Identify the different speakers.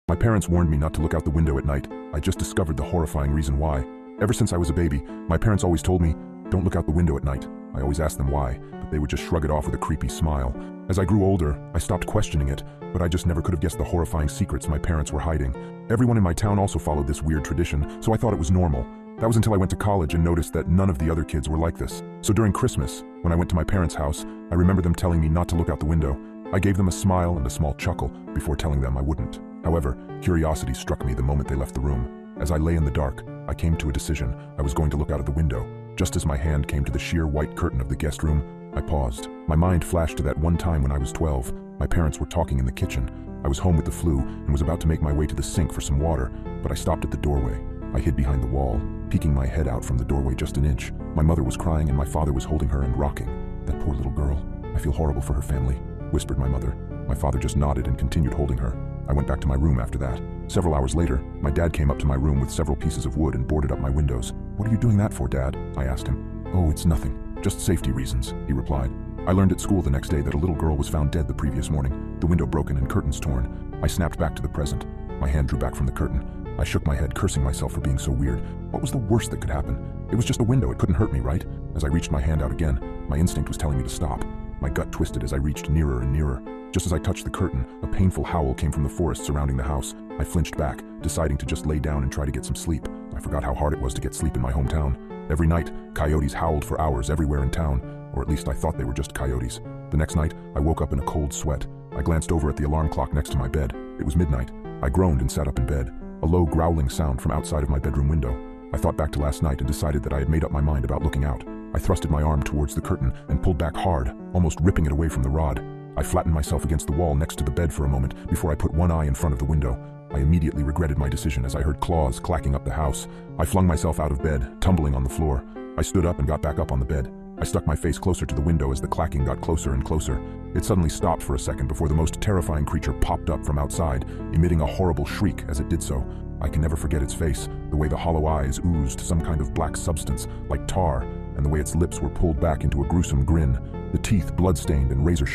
Speaker 1: My parents warned me not to look out the window at night. I just discovered the horrifying reason why. Ever since I was a baby, my parents always told me, don't look out the window at night. I always asked them why, but they would just shrug it off with a creepy smile. As I grew older, I stopped questioning it, but I just never could have guessed the horrifying secrets my parents were hiding. Everyone in my town also followed this weird tradition, so I thought it was normal. That was until I went to college and noticed that none of the other kids were like this. So during Christmas, when I went to my parents' house, I remember them telling me not to look out the window. I gave them a smile and a small chuckle before telling them I wouldn't. However, curiosity struck me the moment they left the room. As I lay in the dark, I came to a decision. I was going to look out of the window. Just as my hand came to the sheer white curtain of the guest room, I paused. My mind flashed to that one time when I was 12. My parents were talking in the kitchen. I was home with the flu and was about to make my way to the sink for some water, but I stopped at the doorway. I hid behind the wall, peeking my head out from the doorway just an inch. My mother was crying and my father was holding her and rocking. That poor little girl. I feel horrible for her family, whispered my mother. My father just nodded and continued holding her. I went back to my room after that. Several hours later, my dad came up to my room with several pieces of wood and boarded up my windows. "What are you doing that for, Dad?" I asked him. "Oh, it's nothing. Just safety reasons," he replied. I learned at school the next day that a little girl was found dead the previous morning, the window broken and curtains torn. I snapped back to the present. My hand drew back from the curtain. I shook my head, cursing myself for being so weird. What was the worst that could happen? It was just a window. It couldn't hurt me, right? As I reached my hand out again, my instinct was telling me to stop. My gut twisted as I reached nearer and nearer. Just as I touched the curtain, a painful howl came from the forest surrounding the house. I flinched back, deciding to just lay down and try to get some sleep. I forgot how hard it was to get sleep in my hometown. Every night, coyotes howled for hours everywhere in town, or at least I thought they were just coyotes. The next night, I woke up in a cold sweat. I glanced over at the alarm clock next to my bed. It was midnight. I groaned and sat up in bed. A low growling sound from outside of my bedroom window. I thought back to last night and decided that I had made up my mind about looking out. I thrusted my arm towards the curtain and pulled back hard, almost ripping it away from the rod. I flattened myself against the wall next to the bed for a moment before I put one eye in front of the window. I immediately regretted my decision as I heard claws clacking up the house. I flung myself out of bed, tumbling on the floor. I stood up and got back up on the bed. I stuck my face closer to the window as the clacking got closer and closer. It suddenly stopped for a second before the most terrifying creature popped up from outside, emitting a horrible shriek as it did so. I can never forget its face, the way the hollow eyes oozed some kind of black substance, like tar, and the way its lips were pulled back into a gruesome grin, the teeth blood-stained and razor-sharp.